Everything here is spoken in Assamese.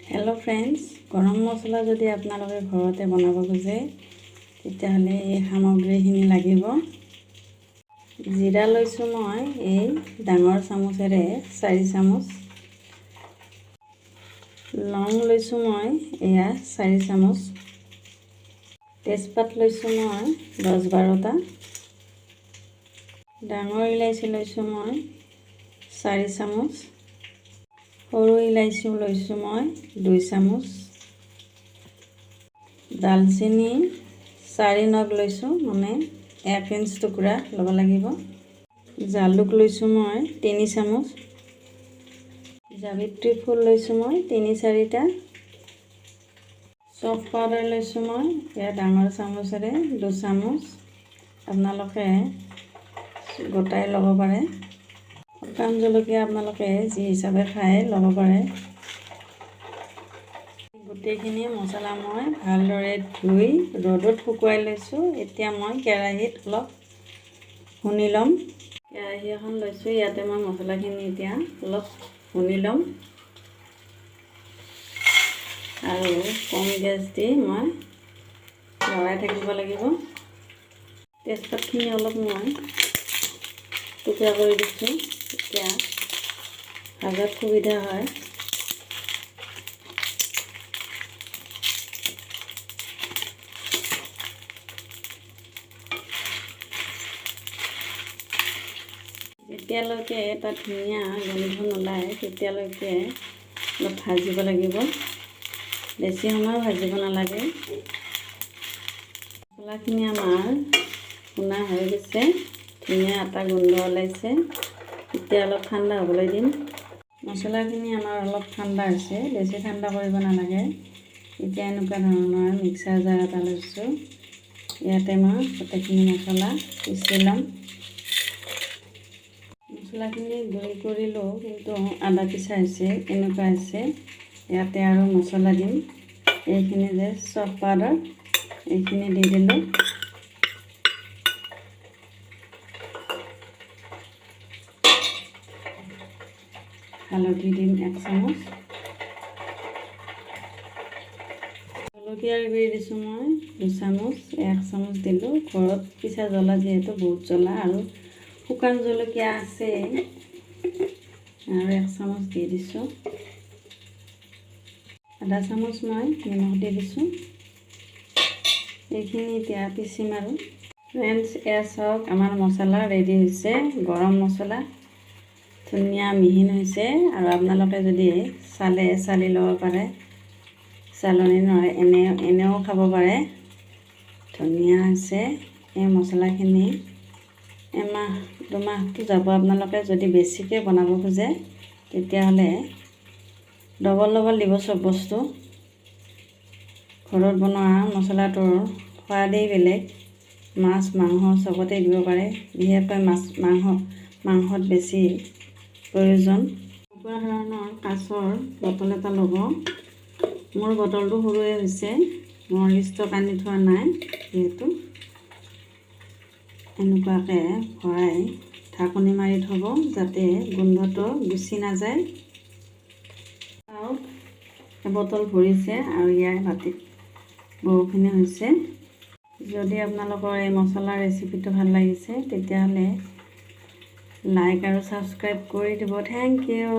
हेलो फ्रेंड्स, गरम मसला যদি আপোনালোকে ঘৰতে বনাব খোজে তেতিয়াহলে এই সামগ্ৰীখিনি লাগিব। জিৰা লৈছো মই এই ডাঙৰ চামুচেৰে 4 চামুচ। লং লৈছো মই এয়া 4 চামুচ। তেজপাত লৈছো মই 10-12টা। ডাঙৰ ইলাইচি লৈছো মই 4 চামুচ। সৰু ইলাইচি লৈছো মই 2 চামুচ। দালচিনি 4 নগ লৈছো, মানে 1 ইঞ্চ টুকুৰা ল'ব লাগিব। জালুক লৈছো মই 3 চামুচ। জাবিত্ৰী ফুল লৈছো মই 3-4টা। চফ পাউডাৰ লৈছো মই এয়া ডাঙৰ চামুচেৰে 2 চামুচ। আপোনালোকে গোটাই ল'ব পাৰে। শুকান জলকীয়া আপোনালোকে যি হিচাপে খায় ল'ব পাৰে। গোটেইখিনি মছলা মই ভালদৰে ধুই ৰ'দত শুকুৱাই লৈছো। এতিয়া মই কেৰাহীত অলপ ভুনি ল'ম। কেৰাহী এখন লৈছো, ইয়াতে মই মছলাখিনি এতিয়া অলপ ভুনি ল'ম আৰু কম গেছ দি মই লৰাই থাকিব লাগিব। তেজপাতখিনি অলপ মই টুকুৰা কৰি দিছো, এতিয়া ভাজাত সুবিধা হয়। যেতিয়ালৈকে এটা ধুনীয়া গোন্ধ নোলায় তেতিয়ালৈকে অলপ ভাজিব লাগিব। বেছি সময় ভাজিব নালাগে। মছলাখিনি আমাৰ ভুনা হৈ গৈছে, ধুনীয়া এটা গোন্ধ ওলাইছে। এতিয়া অলপ ঠাণ্ডা হ'বলৈ দিম। মছলাখিনি আমাৰ অলপ ঠাণ্ডা হৈছে, বেছি ঠাণ্ডা কৰিব নালাগে। এতিয়া এনেকুৱা ধৰণৰ মিক্সাৰ জাৰ এটা লৈছোঁ, ইয়াতে মই গোটেইখিনি মছলা পিচি ল'ম। মছলাখিনি গুড়ি কৰিলোঁ, কিন্তু আদা পিছা হৈছে, এনেকুৱা হৈছে। ইয়াতে আৰু মছলা দিম। এইখিনি যে চফ পাউডাৰ এইখিনি দি দিলোঁ। হালধি দিম 1 চামুচ। জলকীয়াৰ গুড়ি দিছোঁ মই 2 চামুচ, 1 চামুচ দিলোঁ। ঘৰত পিছা জ্বলা যিহেতু বহুত জ্বলা, আৰু শুকান জলকীয়া আছে আৰু 1 চামুচ দি দিছোঁ। আধা চামুচ মই নিমখ দি দিছোঁ। এইখিনি এতিয়া পিচিম আৰু। ফ্ৰেণ্ডছ, এয়া চাওক আমাৰ মছলা ৰেডি হৈছে। গৰম মছলা ধুনীয়া মিহিন হৈছে, আৰু আপোনালোকে যদি চালি ল'ব পাৰে, চালনি নহয় এনেও খাব পাৰে। ধুনীয়া হৈছে এই মছলাখিনি। এমাহ-2 মাহটো যাব আপোনালোকে যদি বেছিকৈ বনাব খোজে, তেতিয়াহ'লে ডবল দিব চব বস্তু। ঘৰত বনোৱা মছলাটোৰ সোৱাদেই বেলেগ। মাছ মাংস চবতে দিব পাৰে, বিশেষকৈ মাংসত বেছি প্ৰয়োজন। এনেকুৱা ধৰণৰ কাঁচৰ বটল এটা ল'ব। মোৰ বটলটো সৰুৱে হৈছে, মোৰ ষ্টক আনি থোৱা নাই যিহেতু। এনেকুৱাকৈ ভৰাই ঢাকনি মাৰি থ'ব, যাতে গোন্ধটো গুচি নাযায়। বটল ভৰিছে আৰু ইয়াৰ বাতিত বহুখিনি হৈছে। যদি আপোনালোকৰ এই মছলা ৰেচিপিটো ভাল লাগিছে, তেতিয়াহ'লে লাইক আৰু ছাবস্ক্ৰাইব কৰি দিব। Thank U.